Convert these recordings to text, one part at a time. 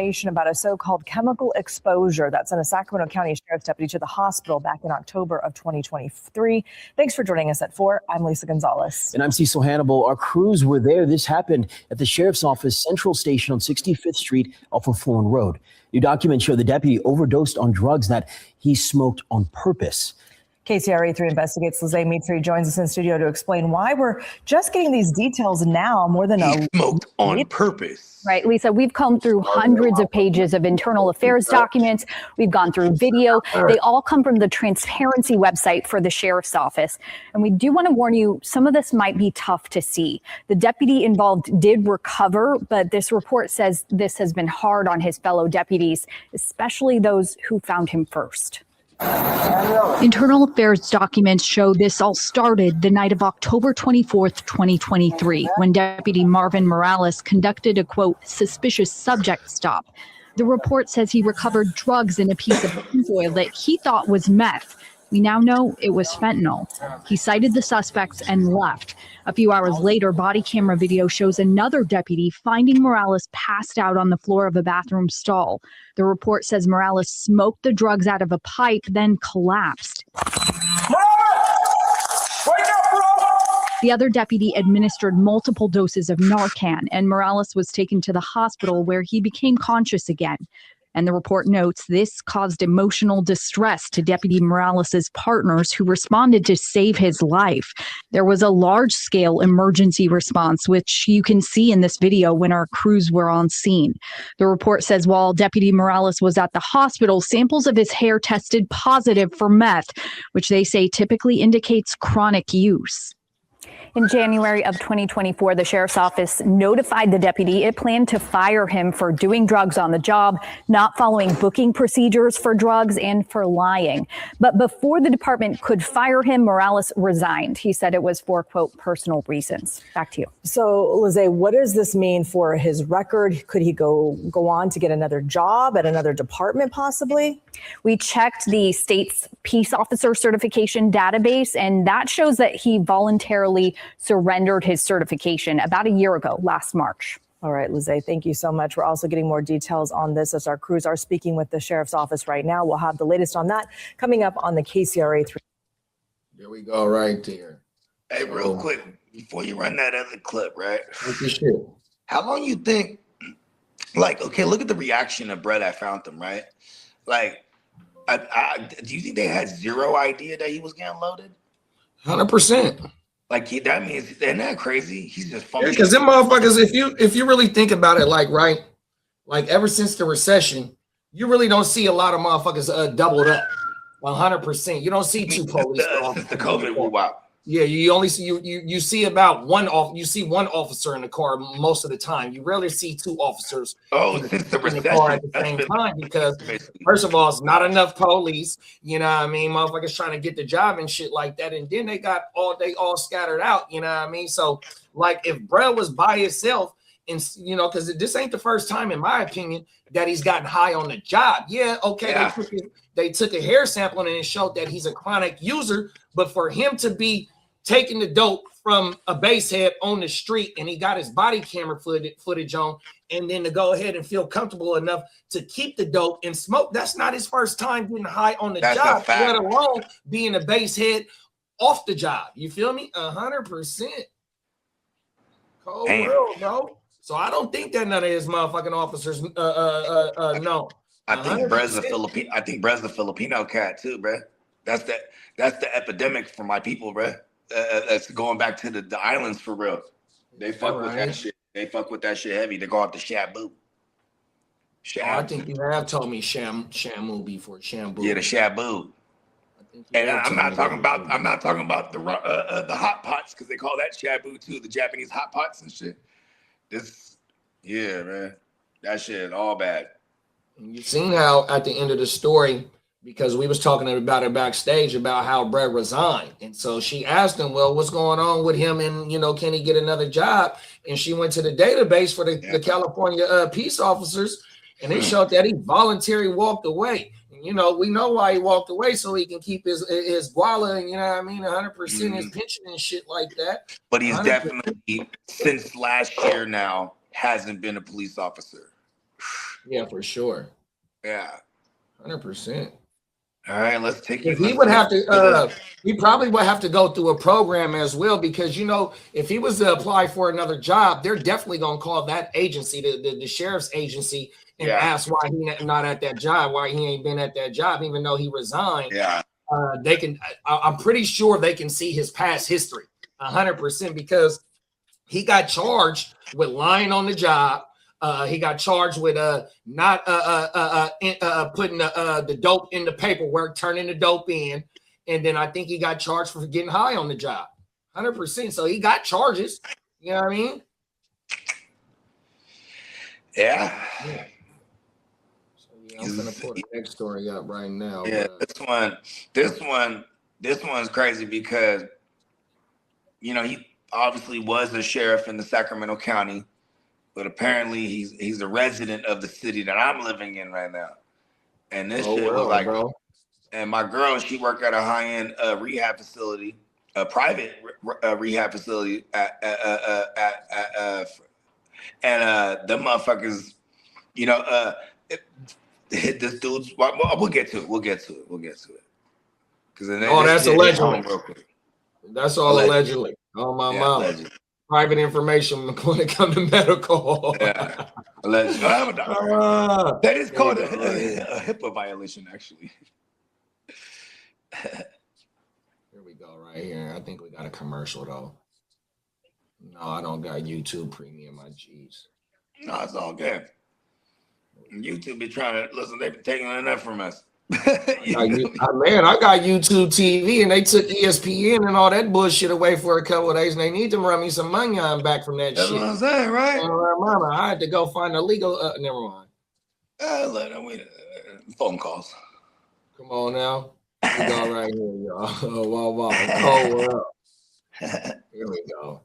About a so-called chemical exposure that sent a Sacramento County Sheriff's deputy to the hospital back in October of 2023. Thanks for joining us at 4. I'm Lisa Gonzalez. And I'm Cecil Hannibal. Our crews were there. This happened at the Sheriff's Office Central Station on 65th Street off of Florin Road. New documents show the deputy overdosed on drugs that he smoked on purpose. KCRA 3 investigates. Lizzie Mitri joins us in studio to explain why we're just getting these details now more than he smoked on purpose. Right, Lisa, we've combed through hundreds of pages of internal affairs documents. We've gone through video. They all come from the transparency website for the sheriff's office. And we do want to warn you, some of this might be tough to see. The deputy involved did recover, but this report says this has been hard on his fellow deputies, especially those who found him first. Internal affairs documents show this all started the night of October 24th, 2023, when Deputy Marvin Morales conducted a, quote, suspicious subject stop. The report says he recovered drugs in a piece of oil that he thought was meth. We now know it was fentanyl. He cited the suspects and left. A few hours later, body camera video shows another deputy finding Morales passed out on the floor of a bathroom stall. The report says Morales smoked the drugs out of a pipe, then collapsed. The other deputy administered multiple doses of Narcan, and Morales was taken to the hospital where he became conscious again. And the report notes this caused emotional distress to Deputy Morales' partners who responded to save his life. There was a large-scale emergency response, which you can see in this video when our crews were on scene. The report says while Deputy Morales was at the hospital, samples of his hair tested positive for meth, which they say typically indicates chronic use. In January of 2024, the sheriff's office notified the deputy it planned to fire him for doing drugs on the job, not following booking procedures for drugs, and for lying. But before the department could fire him, Morales resigned. He said it was for, quote, personal reasons. Back to you. So, Lizzie, what does this mean for his record? Could he go on to get another job at another department, possibly? We checked the state's peace officer certification database, and that shows that he voluntarily surrendered his certification about a year ago, last March. All right, Lizzie, thank you so much. We're also getting more details on this as our crews are speaking with the sheriff's office right now. We'll have the latest on that coming up on the KCRA 3. There we go, right there. Hey, real quick, before you run that other clip, right? Shit. How long you think, like, okay, look at the reaction of Brett at Fountain, right? Like, do you think they had zero idea that he was getting loaded? 100%. Like, that means, isn't that crazy? He's just fucking. Because them motherfuckers, if you really think about it, like, right, like ever since the recession, you really don't see a lot of motherfuckers doubled up. 100%. You don't see two police. Since the COVID woo wop. Yeah, you only see you see about one officer in the car most of the time. You rarely see two officers in the car at the same time because first of all, it's not enough police. You know what I mean? Motherfuckers trying to get the job and shit like that, and then they all scattered out. You know what I mean? So like if Brett was by himself, and you know, because this ain't the first time, in my opinion, that he's gotten high on the job. Yeah, okay, yeah. They took a hair sample and it showed that he's a chronic user, but for him to be taking the dope from a base head on the street and he got his body camera footage on, and then to go ahead and feel comfortable enough to keep the dope and smoke, that's not his first time getting high on the job, let alone being a base head off the job. You feel me? 100%. Cold world, bro. So I don't think that none of his motherfucking officers know. I think Brett's a Filipino. I think Brett's a Filipino cat too, bro. That's the epidemic for my people, bro. That's going back to the islands for real. They fuck with that shit. They fuck with that shit heavy. They go off the shabu. I think you have told me shamu before. Shabu. Yeah, the shabu. And I'm not talking about the hot pots, because they call that shabu too. The Japanese hot pots and shit. Yeah, man, that shit all bad. You've seen how at the end of the story, because we was talking about it backstage about how Brett resigned. And so she asked him, well, what's going on with him? And, you know, can he get another job? And she went to the database for the California peace officers, and it showed that he voluntarily walked away. And, you know, we know why he walked away, so he can keep his guala, you know what I mean, 100% his pension and shit like that. But he's 100%. Definitely, since last year now, hasn't been a police officer. Yeah, for sure. Yeah. 100%. All right, let's take it. He would have to. He probably would have to go through a program as well, because if he was to apply for another job, they're definitely gonna call that agency, the sheriff's agency, and ask why he not at that job, why he ain't been at that job, even though he resigned. Yeah. They can. I'm pretty sure they can see his past history 100%, because he got charged with lying on the job. He got charged with not putting the dope in the paperwork, turning the dope in, and then I think he got charged for getting high on the job. 100%. So he got charges. You know what I mean? Yeah. So I'm gonna pull the next story up right now. Yeah, this one's crazy because he obviously was a sheriff in the Sacramento County. But apparently he's a resident of the city that I'm living in right now. And this shit was like, bro. And my girl, she worked at a high-end rehab facility, a private rehab facility and the motherfuckers, hit this dude's. We'll get to it. That's allegedly. That's all allegedly. Oh my mom. Allegedly. Private information when it comes to medical. Yeah. That is called a HIPAA violation, actually. Here we go, right here. I think we got a commercial, though. No, I don't got YouTube Premium, my G's. No, it's all good. YouTube be trying to, listen, they be taking enough from us. I got YouTube TV, and they took ESPN and all that bullshit away for a couple of days, and they need to run me some money on back from that shit. That's what I'm saying, right? Mama, I had to go find a legal. Never mind. Phone calls. Come on now. We go right here, y'all. Wow. Cold world. Here we go.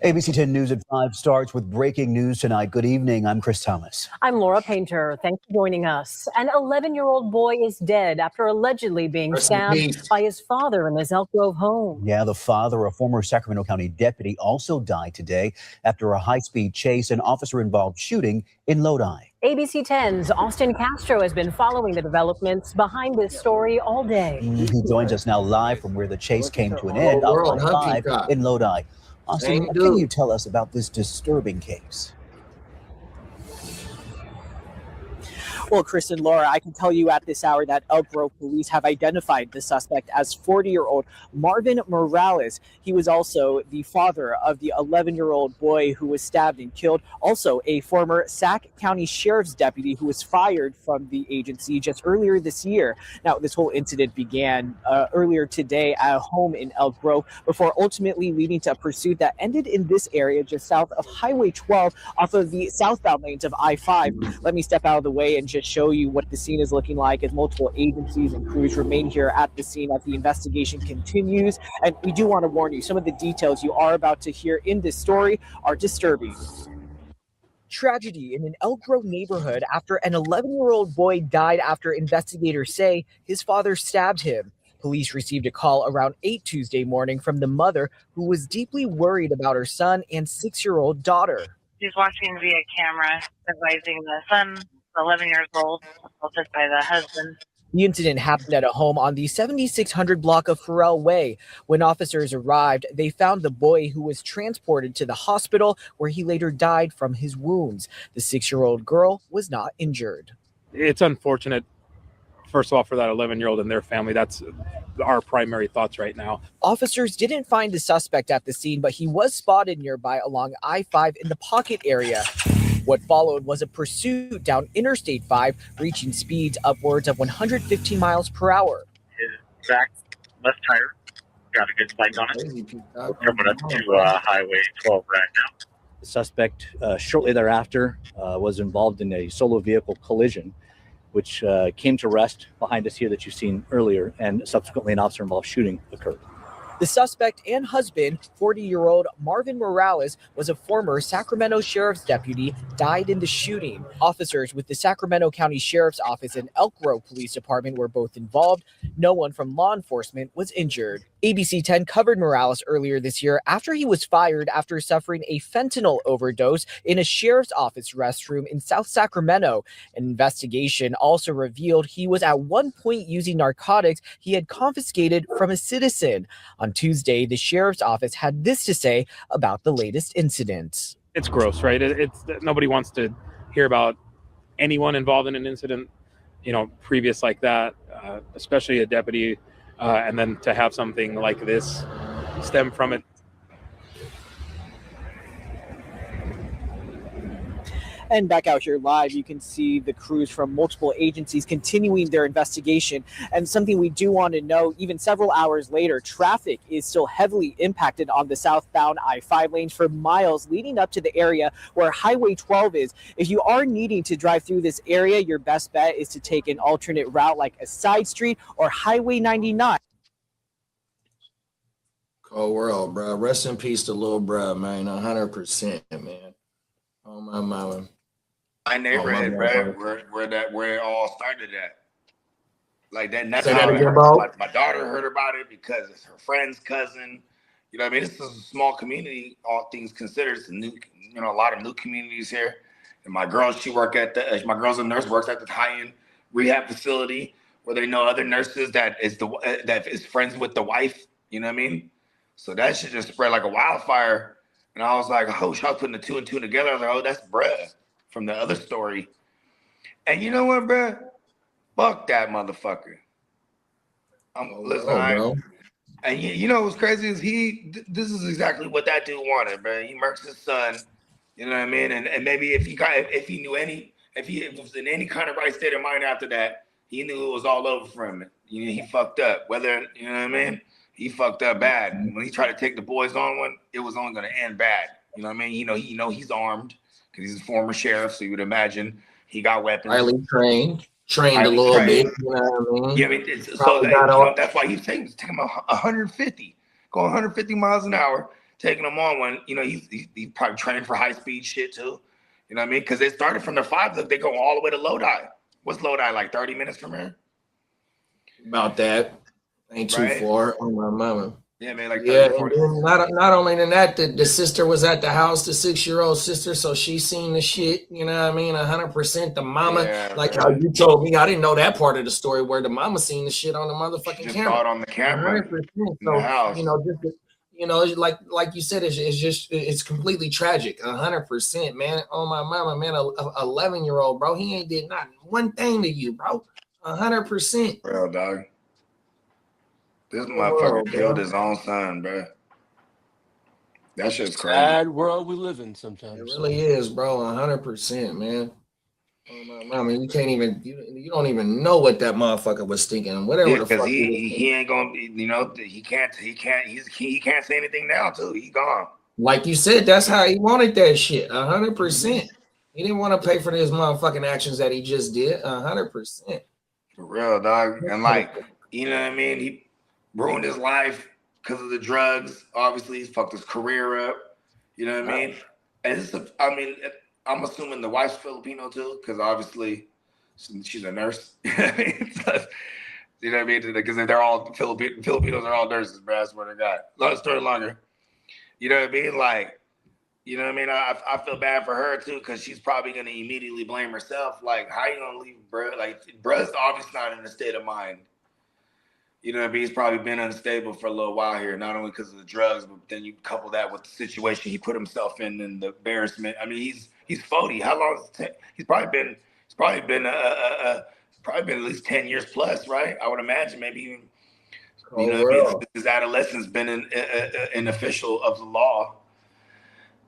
ABC 10 News at 5 starts with breaking news tonight. Good evening. I'm Chris Thomas. I'm Laura Painter. Thanks for joining us. An 11-year-old boy is dead after allegedly being stabbed by his father in his Elk Grove home. Yeah, the father, a former Sacramento County deputy, also died today after a high-speed chase and officer-involved shooting in Lodi. ABC 10's Austin Castro has been following the developments behind this story all day. He joins us now live from where the chase came to an end on 5 in Lodi. Austin, what can you tell us about this disturbing case? Well, Chris and Laura, I can tell you at this hour that Elk Grove police have identified the suspect as 40-year-old Marvin Morales. He was also the father of the 11-year-old boy who was stabbed and killed. Also, a former Sac County Sheriff's deputy who was fired from the agency just earlier this year. Now, this whole incident began earlier today at a home in Elk Grove before ultimately leading to a pursuit that ended in this area just south of Highway 12 off of the southbound lanes of I-5. Let me step out of the way and just show you what the scene is looking like as multiple agencies and crews remain here at the scene as the investigation continues. And we do want to warn you, some of the details you are about to hear in this story are disturbing. Tragedy in an Elk Grove neighborhood after an 11-year-old boy died after investigators say his father stabbed him. Police received a call around 8 Tuesday morning from the mother who was deeply worried about her son and 6-year-old daughter. She's watching via camera, advising the son, 11 years old, assaulted by the husband. The incident happened at a home on the 7600 block of Farrell Way. When officers arrived, they found the boy who was transported to the hospital where he later died from his wounds. The 6-year-old girl was not injured. It's unfortunate, first of all, for that 11-year-old and their family. That's our primary thoughts right now. Officers didn't find the suspect at the scene, but he was spotted nearby along I-5 in the Pocket area. What followed was a pursuit down Interstate 5, reaching speeds upwards of 115 miles per hour. His back left tire got a good spike on it. We're coming up to Highway 12 right now. The suspect shortly thereafter was involved in a solo vehicle collision, which came to rest behind us here that you've seen earlier, and subsequently an officer-involved shooting occurred. The suspect and husband, 40-year-old Marvin Morales, was a former Sacramento Sheriff's deputy, died in the shooting. Officers with the Sacramento County Sheriff's Office and Elk Grove Police Department were both involved. No one from law enforcement was injured. ABC 10 covered Morales earlier this year after he was fired after suffering a fentanyl overdose in a sheriff's office restroom in South Sacramento. An investigation also revealed he was at one point using narcotics he had confiscated from a citizen. On Tuesday, the sheriff's office had this to say about the latest incident. It's gross, right? It's nobody wants to hear about anyone involved in an incident, previous like that, especially a deputy, and then to have something like this stem from it. And back out here live, you can see the crews from multiple agencies continuing their investigation. And something we do want to know, even several hours later, traffic is still heavily impacted on the southbound I-5 lanes for miles leading up to the area where Highway 12 is. If you are needing to drive through this area, your best bet is to take an alternate route like a side street or Highway 99. Cold world, bro. Rest in peace to little bro, man. 100%, man. Oh, my mama. My neighborhood, where it all started at. Like that's Say how that I again, heard bro. my daughter heard about it because it's her friend's cousin. You know what I mean? This is a small community, all things considered. It's a new, a lot of new communities here. And my girl, my girl's a nurse, works at the high-end rehab facility where they know other nurses that is friends with the wife. You know what I mean? So that shit just spread like a wildfire. And I was like, oh, I was putting the two and two together. I was like, oh, that's bruh from the other story. And you know what, bruh? Fuck that motherfucker. Listen, and you know what's crazy is this is exactly what that dude wanted, bruh. He murks his son. You know what I mean? And maybe if he was in any kind of right state of mind after that, he knew it was all over for him. He fucked up. Whether, you know what I mean? He fucked up bad. When he tried to take the boys on one, it was only going to end bad. You know what I mean? He's armed because he's a former sheriff, so you would imagine he got weapons. Highly trained a little bit. You know what I mean? Yeah, that's why he's taking him 150, going 150 miles an hour, taking him on when he's probably trained for high speed shit too. You know what I mean? Because they started from the 5, they go all the way to Lodi. What's Lodi, like 30 minutes from here? About that. Ain't too far. Oh, my mama. Yeah, man, like 30, 40. And not only than that, the sister was at the house, the 6-year-old sister, so she seen the shit, you know what I mean? 100%. The mama, how you told me, I didn't know that part of the story where the mama seen the shit on the motherfucking just camera. Saw it on the camera. 100%. In the house. Like you said, it's completely tragic. 100%, man. Oh, my mama, man, a 11-year-old, bro, he ain't did not one thing to you, bro. 100%. Real dog. This motherfucker killed his own son, bro. That shit's crazy. Sad world we live in sometimes. It really is, bro. 100%, man. I mean, you don't even know what that motherfucker was thinking. Whatever the fuck. He ain't gonna, he can't say anything now too. He gone. Like you said, that's how he wanted that shit. 100%. He didn't want to pay for his motherfucking actions that he just did. 100%. For real, dog. And you know what I mean? He ruined his life because of the drugs. Obviously, he's fucked his career up. You know what I mean? And I'm assuming the wife's Filipino too, because obviously she's a nurse. You know what I mean? Because they're all Filipinos are all nurses, bro. I swear to God. Long story longer. You know what I mean? You know what I mean? I feel bad for her too, because she's probably gonna immediately blame herself. Like, how you gonna leave, bro? Like, bro's obviously not in a state of mind. You know what I mean? He's probably been unstable for a little while here, not only because of the drugs, but then you couple that with the situation he put himself in and the embarrassment. I mean, he's 40. How long? He's probably been at least 10 years plus, right? I would imagine maybe even his adolescence been an official of the law.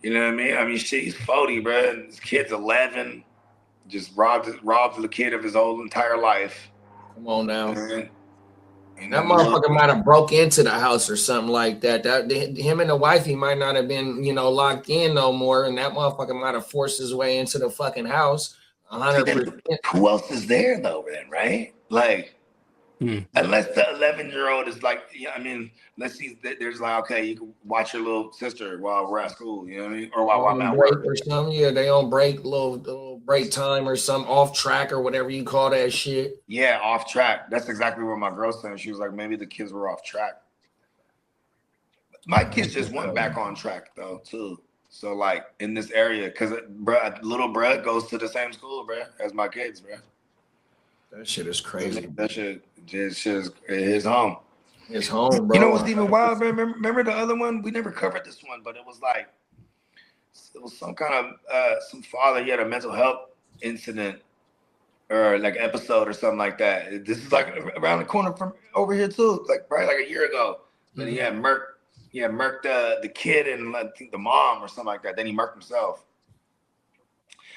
You know what I mean? I mean, shit, he's 40, bro. And his kid's 11. Just robbed the kid of his whole entire life. Come on now. And that motherfucker might have broke into the house or something like that. Him and the wife, he might not have been, locked in no more. And that motherfucker might have forced his way into the fucking house. 100%. Who else is there though, then, right? Like, Unless the 11-year-old is like, yeah, I mean, let's see, there's like, okay, you can watch your little sister while we're at school, you know what I mean? Or while I'm at work. Or something, yeah, they on break, little break time or some off track or whatever you call that shit. Yeah, off track. That's exactly what my girl said. She was like, maybe the kids were off track. My kids just went back on track though, too. So like in this area, because little bruh goes to the same school, bruh, as my kids, bruh. That shit is crazy. That shit is his home. It's home, bro. You know what's even wild? Remember the other one? We never covered this one, but it was some kind of some father. He had a mental health incident or like episode or something like that. This is like around the corner from over here too, like probably like a year ago. And he had murked the kid and I think the mom or something like that. Then he murked himself.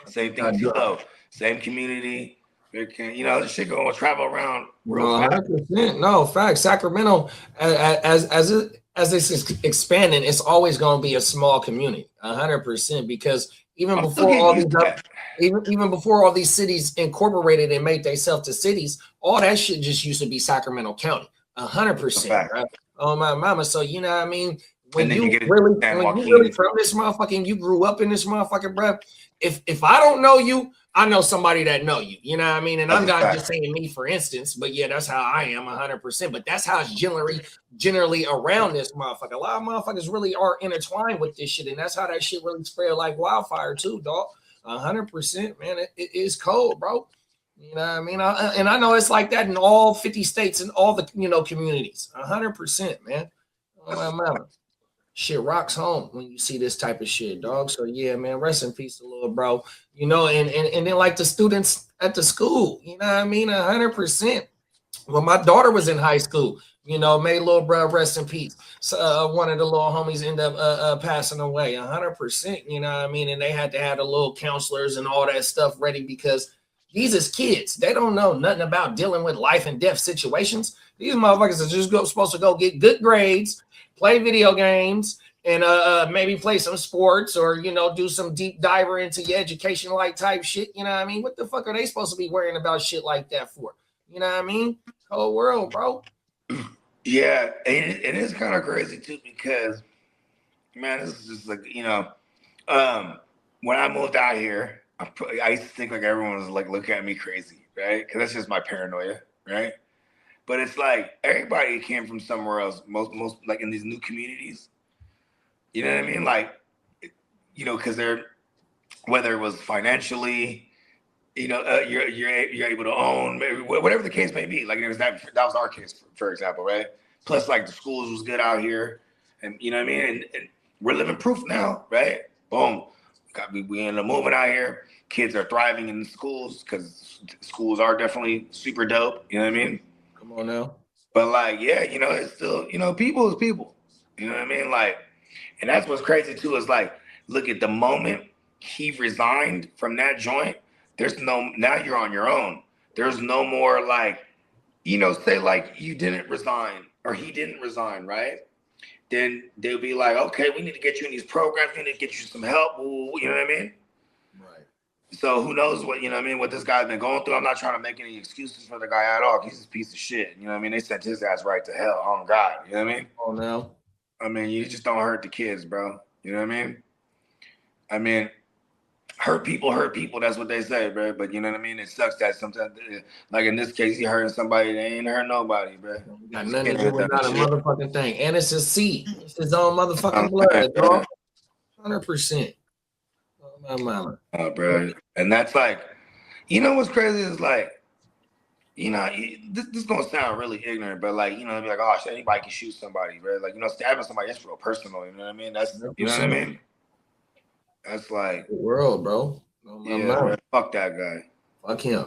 Same thing though. Same community. You know, this shit gonna travel around. 100%. No, fact. Sacramento, as it's expanding, it's always gonna be a small community. 100%. Because even before all these cities incorporated and made themselves to cities, all that shit just used to be Sacramento County. 100%. Right? Oh my mama. So you know what I mean? When you really from this motherfucking, you grew up in this motherfucking, bro. If I don't know you, I know somebody that know you. You know what I mean? And I'm not just saying me, for instance, but yeah, that's how I am 100%. But that's how it's generally around this motherfucker. A lot of motherfuckers really are intertwined with this shit, and that's how that shit really spread like wildfire too, dog. 100%, man. It is cold, bro. You know what I mean? And I know it's like that in all 50 states and all the communities. 100%, man. Oh my mama. Shit rocks home when you see this type of shit, dog. So yeah, man, rest in peace, little bro. You know, and then like the students at the school, you know what I mean? 100%. When my daughter was in high school, you know, may little bro rest in peace. So one of the little homies end up passing away. 100%. You know what I mean? And they had to have the little counselors and all that stuff ready because these is kids. They don't know nothing about dealing with life and death situations. These motherfuckers are just supposed to go get good grades, play video games, and maybe play some sports or, you know, do some deep diver into your education like type shit. You know what I mean? What the fuck are they supposed to be worrying about shit like that for? You know what I mean? Whole world, bro. Yeah, it is kind of crazy too because, man, this is just like, you know, when I moved out here, I used to think like everyone was like looking at me crazy, right? Because that's just my paranoia, right? But it's like everybody came from somewhere else. Most like in these new communities, you know what I mean? Like, you know, because they're whether it was financially, you know, you're able to own, maybe, whatever the case may be. Like that was our case, for example, right? Plus, like the schools was good out here, and you know what I mean. And we're living proof now, right? Boom, we ended up moving out here. Kids are thriving in the schools because schools are definitely super dope. You know what I mean? Come on now. But like, yeah, you know, it's still, you know, people is people. You know what I mean? Like, and that's what's crazy too, is like, look at the moment he resigned from that joint, now you're on your own. There's no more like, you know, say like you didn't resign or he didn't resign, right? Then they'll be like, okay, we need to get you in these programs. We need to get you some help. You know what I mean? Right. So who knows what, you know what I mean, what this guy's been going through. I'm not trying to make any excuses for the guy at all. He's a piece of shit. You know what I mean? They sent his ass right to hell on God. You know what I mean? Oh, no. I mean, you just don't hurt the kids, bro. You know what I mean? Hurt people. That's what they say, bro. But you know what I mean? It sucks that sometimes, like in this case, he hurting somebody. They ain't hurt nobody, bro. Got nothing to do with not a motherfucking thing. And it's his seed. It's his own motherfucking blood, dog. 100%. Oh, my mama. Oh, bro. And that's like, you know what's crazy is like, you know, this is gonna sound really ignorant, but like, you know, be like, oh shit, anybody can shoot somebody, bro. Like, you know, stabbing somebody, that's real personal. You know what I mean? That's, you know what I mean? That's like the world, bro. Yeah, bro, fuck that guy. Fuck him.